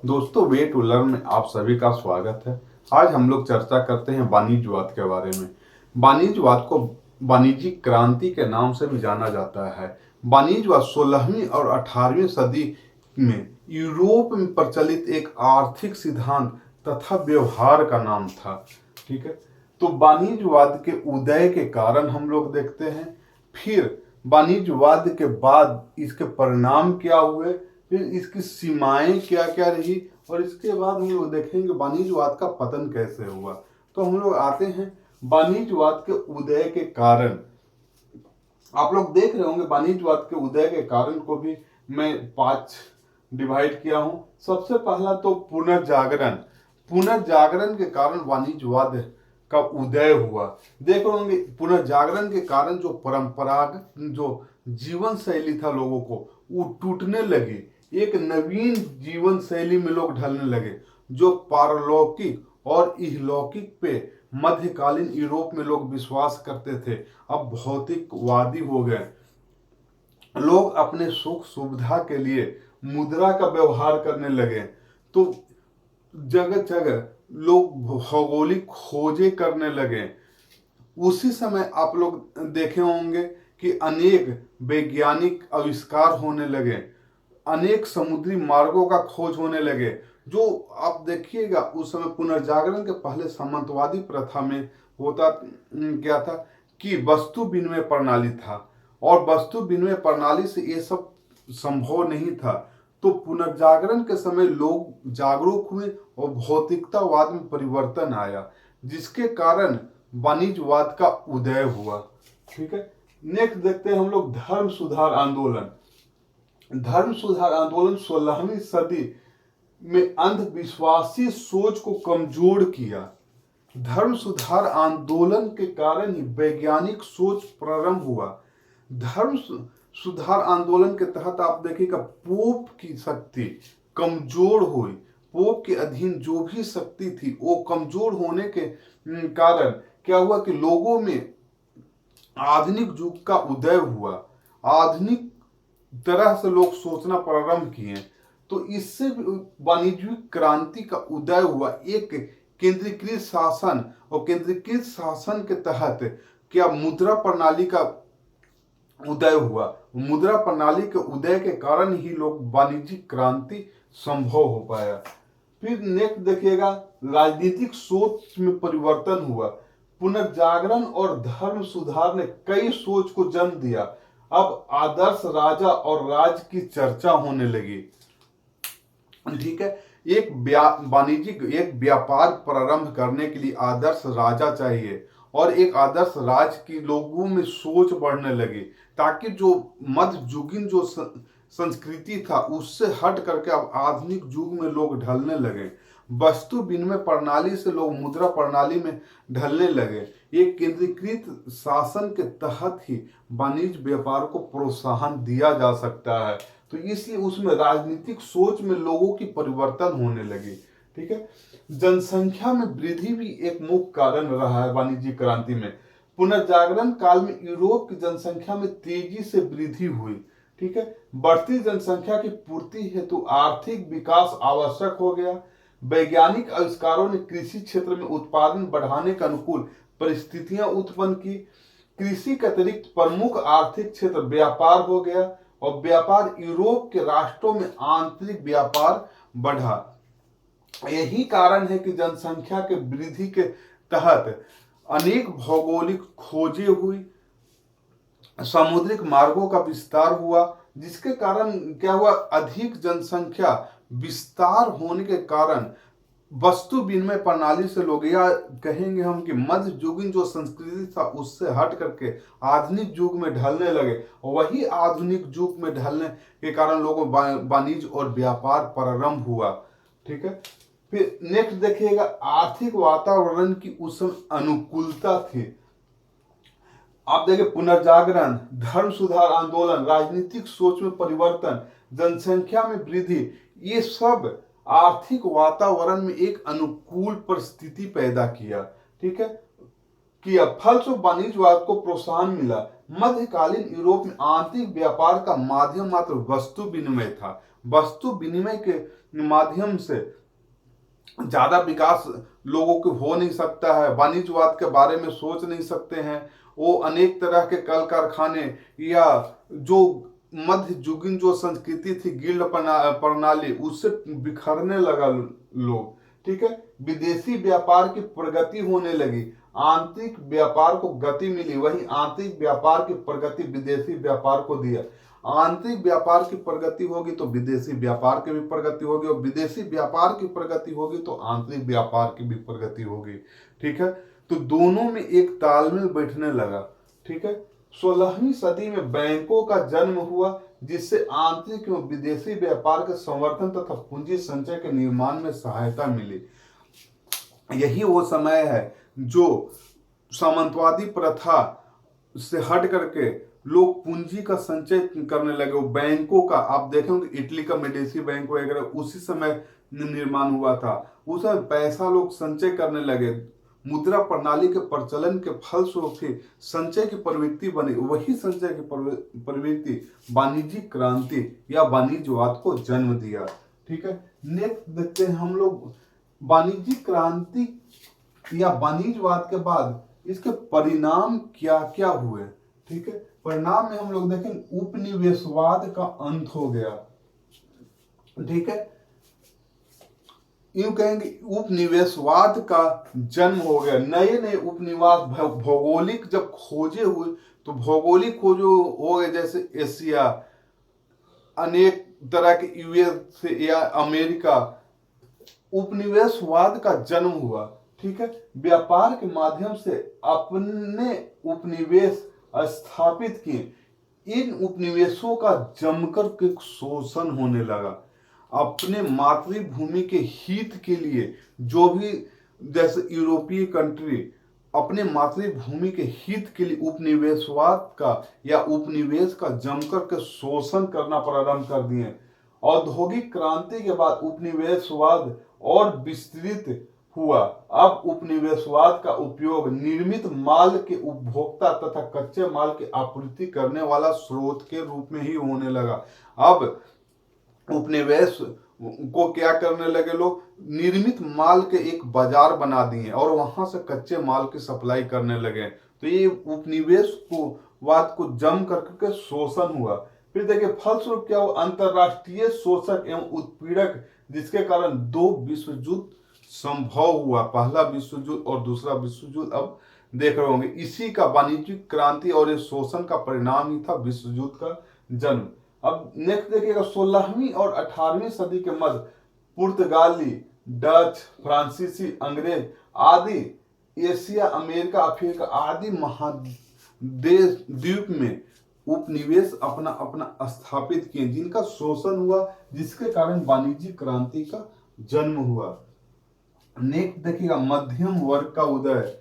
दोस्तों, way to learn में आप सभी का स्वागत है। आज हम लोग चर्चा करते हैं वाणिज्यवाद के बारे में। वाणिज्यवाद को वाणिज्यिक क्रांति के नाम से भी जाना जाता है। वाणिज्यवाद 16वीं और 18वीं सदी में यूरोप में प्रचलित एक आर्थिक सिद्धांत तथा व्यवहार का नाम था। ठीक है, तो वाणिज्यवाद के उदय के कारण हम लोग देखते हैं, फिर वाणिज्यवाद के बाद इसके परिणाम क्या हुए, फिर इसकी सीमाएं क्या क्या रही, और इसके बाद हम लोग देखेंगे वाणिज्यवाद का पतन कैसे हुआ। तो हम लोग आते हैं वाणिज्यवाद के उदय के कारण। आप लोग देख रहे होंगे वाणिज्यवाद के उदय के कारण को भी मैं 5 डिवाइड किया हूं। सबसे पहला तो पुनर्जागरण। पुनर्जागरण के कारण वाणिज्यवाद का उदय हुआ। देख रहे होंगे पुनर्जागरण के कारण जो परंपरागत जो जीवन शैली था लोगों को, वो टूटने लगी। एक नवीन जीवन शैली में लोग ढलने लगे, जो पारलौकिक और इहलौकिक पे मध्यकालीन यूरोप में लोग विश्वास करते थे, अब भौतिकवादी हो गए। लोग अपने सुख सुविधा के लिए मुद्रा का व्यवहार करने लगे। तो जगह जगह लोग भौगोलिक खोजें करने लगे। उसी समय आप लोग देखे होंगे कि अनेक वैज्ञानिक आविष्कार होने लगे, अनेक समुद्री मार्गों का खोज होने लगे। जो आप देखिएगा उस समय पुनर्जागरण के पहले सामंतवादी प्रथा में होता क्या था कि वस्तु विनिमय प्रणाली था, और वस्तु विनिमय प्रणाली से ये सब संभव नहीं था। तो पुनर्जागरण के समय लोग जागरूक हुए और भौतिकतावाद में परिवर्तन आया, जिसके कारण वाणिज्यवाद का उदय हुआ। ठीक है, नेक्स्ट देखते हैं हम लोग धर्म सुधार आंदोलन। धर्म सुधार आंदोलन 16वीं सदी में अंधविश्वासी सोच को कमजोर किया। धर्म सुधार आंदोलन के कारण ही वैज्ञानिक सोच प्रारंभ हुआ। धर्म सुधार आंदोलन के तहत आप देखिएगा पोप की शक्ति कमजोर हुई। पोप के अधीन जो भी शक्ति थी वो कमजोर होने के कारण क्या हुआ कि लोगों में आधुनिक युग का उदय हुआ। आधुनिक तरह से लोग सोचना प्रारंभ किए, तो इससे वाणिज्यिक क्रांति का उदय हुआ। एक केंद्रीकृत शासन, और केंद्रीकृत शासन के तहत क्या मुद्रा प्रणाली का उदय हुआ। मुद्रा प्रणाली के उदय के कारण ही लोग वाणिज्यिक क्रांति संभव हो पाया। फिर नेक्स्ट देखिएगा राजनीतिक सोच में परिवर्तन हुआ। पुनर्जागरण और धर्म सुधार ने कई सोच को जन्म दिया। अब आदर्श राजा और राज की चर्चा होने लगी। ठीक है, एक वाणिज्यिक एक व्यापार प्रारंभ करने के लिए आदर्श राजा चाहिए, और एक आदर्श राज की लोगों में सोच बढ़ने लगी, ताकि जो मध्ययुगीन जो संस्कृति था उससे हट करके अब आधुनिक युग में लोग ढलने लगे। वस्तु विनिमय प्रणाली से लोग मुद्रा प्रणाली में ढलने लगे। एक केंद्रीकृत शासन के तहत ही वाणिज्य व्यापार को प्रोत्साहन दिया जा सकता है, तो इसलिए उसमें राजनीतिक सोच में लोगों की परिवर्तन होने लगी। ठीक है, जनसंख्या में वृद्धि भी एक मुख्य कारण रहा है वाणिज्य क्रांति में। पुनर्जागरण काल में यूरोप की जनसंख्या में तेजी से वृद्धि हुई। ठीक है, बढ़ती जनसंख्या की पूर्ति हेतु आर्थिक विकास आवश्यक हो गया। वैज्ञानिक आविष्कारों ने कृषि क्षेत्र में उत्पादन बढ़ाने के अनुकूल परिस्थितियां उत्पन्न की। कृषि के अतिरिक्त प्रमुख आर्थिक क्षेत्र व्यापार हो गया, और व्यापार यूरोप के राष्ट्रों में आंतरिक व्यापार बढ़ा। यही कारण है कि जनसंख्या के वृद्धि के तहत अनेक भौगोलिक खोजें हुई, सामुद्रिक मार्गों का विस्तार हुआ, जिसके कारण क्या हुआ, अधिक जनसंख्या विस्तार होने के कारण वस्तु विनिमय प्रणाली से लोग, या कहेंगे हम कि मध्ययुगीन जो संस्कृति था उससे हट करके आधुनिक युग में ढलने लगे। वही आधुनिक युग में ढलने के कारण लोगों वाणिज्य और व्यापार प्रारंभ हुआ। ठीक है, फिर नेक्स्ट देखिएगा आर्थिक वातावरण की उस समय अनुकूलता थी। आप देखिए पुनर्जागरण, धर्म सुधार आंदोलन, राजनीतिक सोच में परिवर्तन, जनसंख्या में वृद्धि, ये सब आर्थिक वातावरण में एक अनुकूल परिस्थिति पैदा किया। ठीक है, किया फलस्वरूप वाणिज्यवाद को प्रोत्साहन मिला। मध्यकालीन यूरोप में आंतरिक व्यापार का माध्यम मात्र वस्तु विनिमय था, वस्तु विनिमय के माध्यम से ज्यादा विकास लोगों को हो नहीं सकता है, वाणिज्यवाद के बारे में सोच नहीं सकते हैं। वो अनेक तरह के कल कारखाने या जो मध्य युगीन जो संस्कृति थी गिल्ड प्रणाली, उससे बिखरने लगा लोग। ठीक है, विदेशी व्यापार की प्रगति होने लगी, आंतरिक व्यापार को गति मिली, वही आंतरिक व्यापार की प्रगति विदेशी व्यापार को दिया। आंतरिक व्यापार की प्रगति होगी तो विदेशी व्यापार की भी प्रगति होगी, और विदेशी व्यापार की प्रगति होगी तो आंतरिक व्यापार की भी प्रगति होगी। ठीक है, तो दोनों में एक तालमेल बैठने लगा। ठीक है, 16वीं सदी में बैंकों का जन्म हुआ, जिससे आंतरिक एवं विदेशी व्यापार के संवर्धन तथा पूंजी संचय के निर्माण में सहायता मिली। यही वो समय है जो सामंतवादी प्रथा से हट करके लोग पूंजी का संचय करने लगे। वो बैंकों का आप देखेंगे, इटली का मेडिसी बैंक वगैरह उसी समय निर्माण हुआ था। उस समय पैसा लोग संचय करने लगे, मुद्रा प्रणाली के प्रचलन के फलस्वरूप ही संचय की प्रवृत्ति बनी। वही संचय की प्रवृत्ति वाणिज्यिक क्रांति या वाणिज्यवाद को जन्म दिया। ठीक है, नेक्स्ट देखते हैं हम लोग वाणिज्यिक क्रांति या वाणिज्यवाद के बाद इसके परिणाम क्या क्या हुए। ठीक है, परिणाम में हम लोग देखें उपनिवेशवाद का अंत हो गया। ठीक है, यूं कहेंगे उपनिवेशवाद का जन्म हो गया। नए नए उपनिवेश भौगोलिक जब खोजे हुए तो भौगोलिक खोजो हो गए, जैसे एशिया, अनेक तरह के यूएस या अमेरिका, उपनिवेशवाद का जन्म हुआ। ठीक है, व्यापार के माध्यम से अपने उपनिवेश स्थापित किए। इन उपनिवेशों का जमकर के शोषण होने लगा। अपने मातृभूमि के हित के लिए जो भी, जैसे यूरोपीय कंट्री अपने मातृभूमि के हित के लिए उपनिवेशवाद का या उपनिवेश का जमकर के शोषण करना प्रारंभ कर दिए। औद्योगिक क्रांति के बाद उपनिवेशवाद और विस्तृत हुआ। अब उपनिवेशवाद का उपयोग निर्मित माल के उपभोक्ता तथा कच्चे माल की आपूर्ति करने वाला स्रोत के रूप में ही होने लगा। अब उपनिवेश को क्या करने लगे लोग, निर्मित माल के एक बाजार बना दिए और वहां से कच्चे माल की सप्लाई करने लगे। तो ये उपनिवेश को वाद को जम करके शोषण हुआ। फिर देखिए फलस्वरूप क्या हुआ, अंतरराष्ट्रीय शोषक एवं उत्पीड़क, जिसके कारण दो विश्व युद्ध संभव हुआ। पहला विश्व युद्ध और दूसरा विश्व युद्ध अब देख रहे होंगे। इसी का वाणिज्यिक क्रांति और इस शोषण का परिणाम ही था विश्व युद्ध का जन्म। अब नेक्स्ट देखिएगा 16वीं और 18वीं सदी के मध्य पुर्तगाली, डच, फ्रांसीसी, अंग्रेज आदि एशिया, अमेरिका, अफ्रीका आदि महादेश द्वीप में उपनिवेश अपना अपना स्थापित किए, जिनका शोषण हुआ, जिसके कारण वाणिज्यिक क्रांति का जन्म हुआ। नेक्स्ट देखिएगा मध्यम वर्ग का उदय।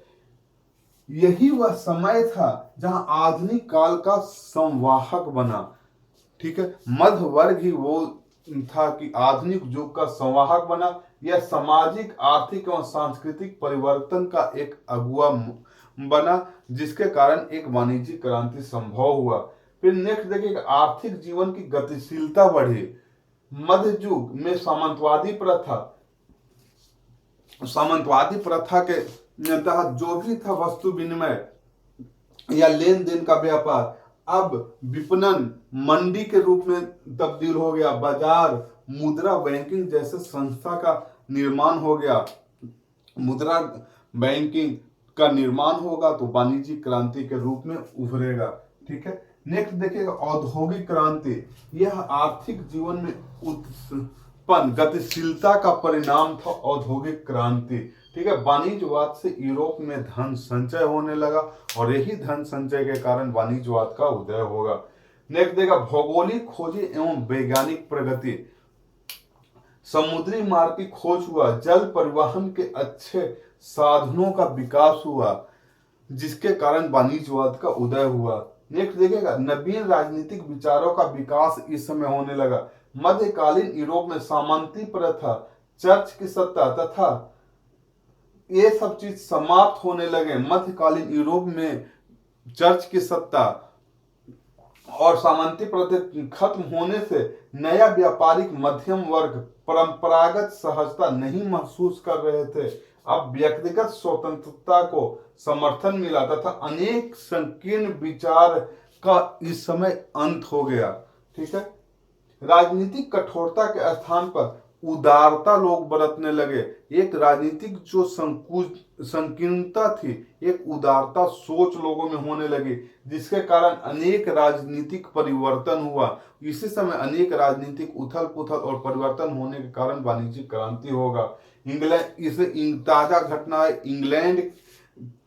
यही वह समय था जहां आधुनिक काल का संवाहक बना। ठीक है, मध्य वर्ग ही वो था कि आधुनिक युग का संवाहक बना। यह सामाजिक, आर्थिक एवं सांस्कृतिक परिवर्तन का एक अगुआ बना, जिसके कारण एक वाणिज्यिक क्रांति संभव हुआ। फिर नेक्स्ट देखिएगा आर्थिक जीवन की गतिशीलता बढ़ी। मध्य युग में सामंतवादी प्रथा के तहत जो भी था वस्तु विनिमय या लेन देन का व्यापार अब विपणन, मंडी के रूप में तब्दील हो गया। बाजार, मुद्रा बैंकिंग जैसे संस्था का निर्माण हो गया। मुद्रा बैंकिंग का निर्माण होगा तो वाणिज्यिक क्रांति के रूप में उभरेगा। ठीक है, नेक्स्ट देखिएगा औद्योगिक क्रांति। यह आर्थिक जीवन में उत्पन्न गतिशीलता का परिणाम था औद्योगिक क्रांति। ठीक है, वाणिज्यवाद से यूरोप में धन संचय होने लगा और यही धन संचय के कारण वाणिज्यवाद का उदय होगा। नेक्स्ट देखा भौगोलिक खोज एवं वैज्ञानिक प्रगति। समुद्री मार्ग की खोज हुआ, जल परिवहन के अच्छे साधनों का विकास हुआ, जिसके कारण वाणिज्यवाद का उदय हुआ। नेक्स्ट देखिएगा नवीन राजनीतिक विचारों का विकास इस समय होने लगा। मध्यकालीन यूरोप में सामंती प्रथा, चर्च की सत्ता तथा ये सब चीज समाप्त होने लगे। मध्यकालीन यूरोप में चर्च की सत्ता और सामंती प्रथा खत्म होने से नया व्यापारिक मध्यम वर्ग परंपरागत सहजता नहीं महसूस कर रहे थे। अब व्यक्तिगत स्वतंत्रता को समर्थन मिला तथा अनेक संकीर्ण विचार का इस समय अंत हो गया। ठीक है, राजनीतिक कठोरता के स्थान पर उदारता लोग बरतने लगे। एक राजनीतिक जो संकीर्णता थी, एक उदारता सोच लोगों में होने लगी, जिसके कारण अनेक राजनीतिक परिवर्तन हुआ। इसी समय अनेक राजनीतिक उथल पुथल और परिवर्तन होने के कारण वाणिज्यिक क्रांति होगा। इंग्लैंड इसे ताजा घटना है इंग्लैंड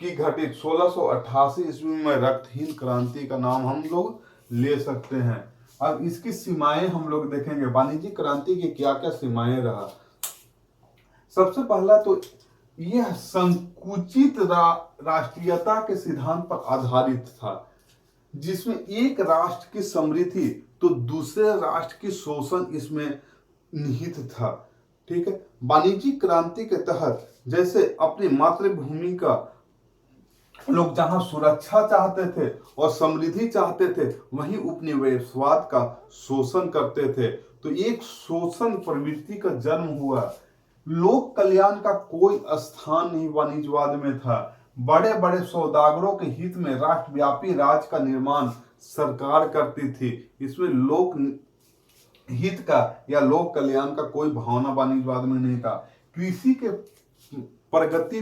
की घटित 1688 ईस्वी में रक्तहीन क्रांति का नाम हम लोग ले सकते हैं। अब इसकी सीमाएं हम लोग देखेंगे, वाणिज्यिक क्रांति की क्या क्या सीमाएं रहा। सबसे पहला तो यह संकुचित राष्ट्रीयता के सिद्धांत पर आधारित था, जिसमें एक राष्ट्र की समृद्धि तो दूसरे राष्ट्र की शोषण इसमें निहित था। ठीक है, वाणिज्यिक क्रांति के तहत जैसे अपनी मातृभूमि का लोग जहां सुरक्षा चाहते थे और समृद्धि चाहते थे, वहीं उपनिवेशवाद का शोषण करते थे। तो एक शोषण प्रवृत्ति का जन्म हुआ। लोक कल्याण का कोई स्थान नहीं वाणिज्यवाद में था। बड़े बड़े सौदागरों के हित में राष्ट्रव्यापी राज का निर्माण सरकार करती थी। इसमें लोक हित का या लोक कल्याण का कोई भावना वाणिज्यवाद में नहीं था। कृषि के प्रगति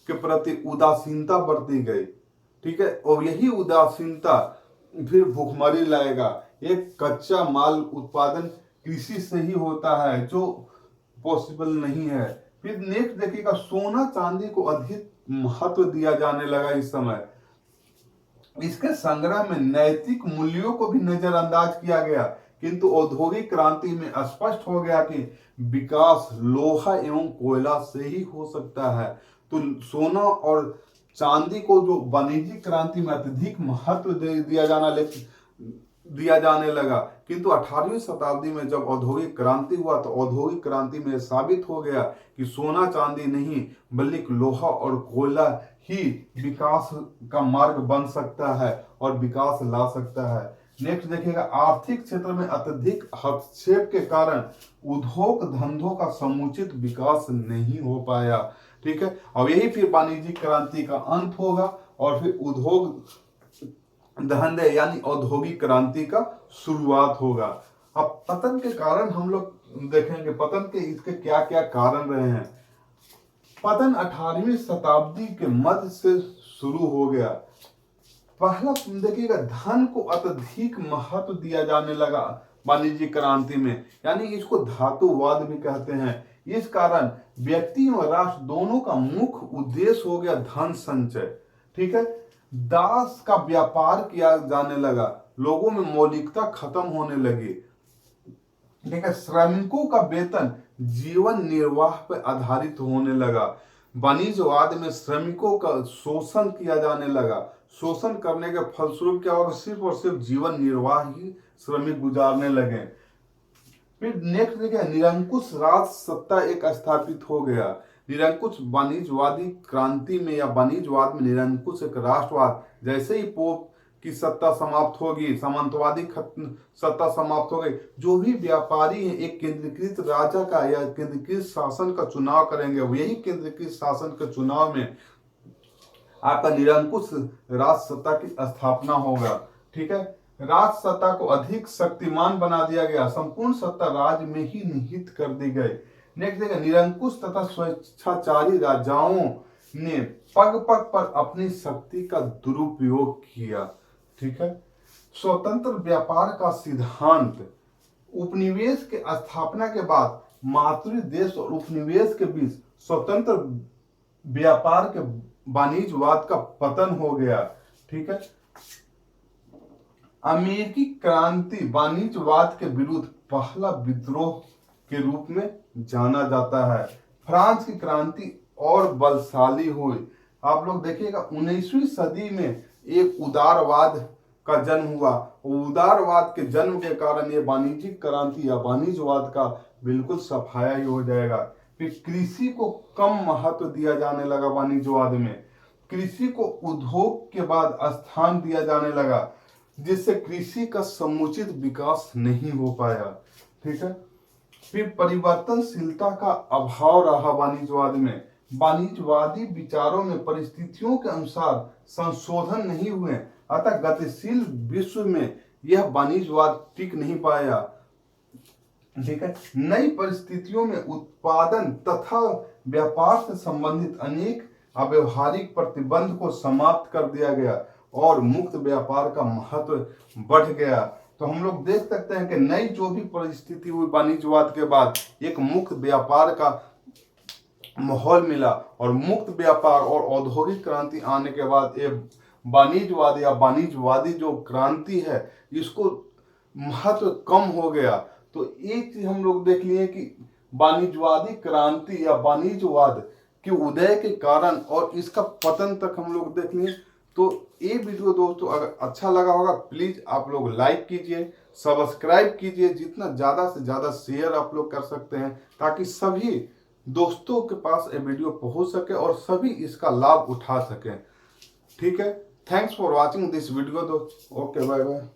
के प्रति उदासीनता बरती गई। ठीक है, और यही उदासीनता फिर भुखमरी लाएगा। एक कच्चा माल उत्पादन कृषि से ही होता है, जो पॉसिबल नहीं है। फिर नेक्स्ट देखिएगा, सोना चांदी को अधिक महत्व दिया जाने लगा इस समय। इसके संग्रह में नैतिक मूल्यों को भी नजरअंदाज किया गया, किंतु औद्योगिक क्रांति में स्पष्ट हो गया कि विकास लोहा एवं कोयला से ही हो सकता है। तो सोना और चांदी को जो वाणिज्यिक क्रांति में अत्यधिक महत्व दिया जाने लगा, किंतु 18वीं शताब्दी में जब औद्योगिक क्रांति हुआ तो औद्योगिक क्रांति में साबित हो गया कि सोना चांदी नहीं बल्कि लोहा और कोयला ही विकास का मार्ग बन सकता है और विकास ला सकता है। नेक्स्ट देखिएगा, आर्थिक क्षेत्र में अत्यधिक हस्तक्षेप के कारण उद्योग धंधों का समुचित विकास नहीं हो पाया। ठीक है, और यही फिर वाणिज्यिक क्रांति का अंत होगा और फिर उद्योग धंधे यानी औद्योगिक क्रांति का शुरुआत होगा। अब पतन के कारण हम लोग देखेंगे, पतन के इसके क्या क्या कारण रहे हैं। पतन 18वीं शताब्दी के मध्य से शुरू हो गया। पहला देखिएगा, धन को अत्यधिक महत्व दिया जाने लगा वाणिज्यिक क्रांति में, यानी इसको धातुवाद भी कहते हैं। इस कारण व्यक्ति और राष्ट्र दोनों का मुख्य उद्देश्य हो गया धन संचय। ठीक है, दास का व्यापार किया जाने लगा, लोगों में मौलिकता खत्म होने लगी। ठीक है, श्रमिकों का वेतन जीवन निर्वाह पर आधारित होने लगा। वाणिज्यवाद में श्रमिकों का शोषण किया जाने लगा। शोषण करने के फलस्वरूप क्या होगा, सिर्फ और सिर्फ जीवन निर्वाह ही श्रमिक गुजारने लगे। फिर नेक्स्ट देखिए, निरंकुश राज सत्ता एक स्थापित हो गया। निरंकुश वाणिज्यवादी क्रांति में या वाणिज्यवाद में निरंकुश एक राष्ट्रवाद, जैसे ही पोप की सत्ता समाप्त होगी, सामंतवादी सत्ता समाप्त हो गई, जो भी व्यापारी है एक केंद्रीकृत राजा का या केंद्रीकृत शासन का चुनाव करेंगे, वही केंद्रीकृत शासन के चुनाव में आपका निरंकुश राज सत्ता की स्थापना होगा। ठीक है, राज सत्ता को अधिक शक्तिमान बना दिया गया, संपूर्ण सत्ता राज्य में ही निहित कर दी गई। नेक्स्ट देखिए, निरंकुश तथा स्वेच्छाचारी राजाओं ने पग पग पर अपनी शक्ति का दुरुपयोग किया। ठीक है, स्वतंत्र व्यापार का सिद्धांत, उपनिवेश के स्थापना के बाद मातृ देश और उपनिवेश के बीच स्वतंत्र व्यापार के वाणिज्यवाद का पतन हो गया। ठीक है, अमेरिकी क्रांति वाणिज्यवाद के विरुद्ध पहला विद्रोह के रूप में जाना जाता है। फ्रांस की क्रांति और बलशाली हुई। आप लोग देखिएगा 19वीं सदी में एक उदारवाद का जन्म हुआ। उदारवाद के जन्म के कारण ये वाणिज्यिक क्रांति या वाणिज्यवाद का बिल्कुल सफाया ही हो जाएगा। फिर कृषि को कम महत्व दिया जाने लगा वाणिज्यवाद में। कृषि को उद्योग के बाद स्थान दिया जाने लगा। जिससे कृषि का समुचित विकास नहीं हो पाया। ठीक है। फिर परिवर्तनशीलता का अभाव रहा वाणिज्यवाद में। वाणिज्यवादी विचारों में परिस्थितियों के अनुसार संशोधन नहीं हुए, अतः गतिशील विश्व में यह वाणिज्यवाद टिक नहीं पाया। ठीक है। नई परिस्थितियों में उत्पादन तथा व्यापार से संबंधित अनेक अव्यवहारिक प्रतिबंध को समाप्त कर दिया गया और मुक्त व्यापार का महत्व बढ़ गया। तो हम लोग देख सकते हैं कि नई जो भी परिस्थिति हुई वाणिज्यवाद के बाद, एक मुक्त व्यापार का माहौल मिला और मुक्त व्यापार और औद्योगिक क्रांति आने के बाद ये वाणिज्यवाद या वाणिज्यवादी जो क्रांति है इसको महत्व कम हो गया। तो एक चीज हम लोग देख लिए कि वाणिज्यवादी क्रांति या वाणिज्यवाद के उदय के कारण और इसका पतन तक हम लोग देख लिए। तो ये वीडियो दोस्तों अगर अच्छा लगा होगा प्लीज आप लोग लाइक कीजिए, सब्सक्राइब कीजिए, जितना ज्यादा से ज्यादा शेयर आप लोग कर सकते हैं ताकि सभी दोस्तों के पास ये वीडियो पहुंच सके और सभी इसका लाभ उठा सकें। ठीक है। Thanks for watching this video दोस्त। Okay, bye bye.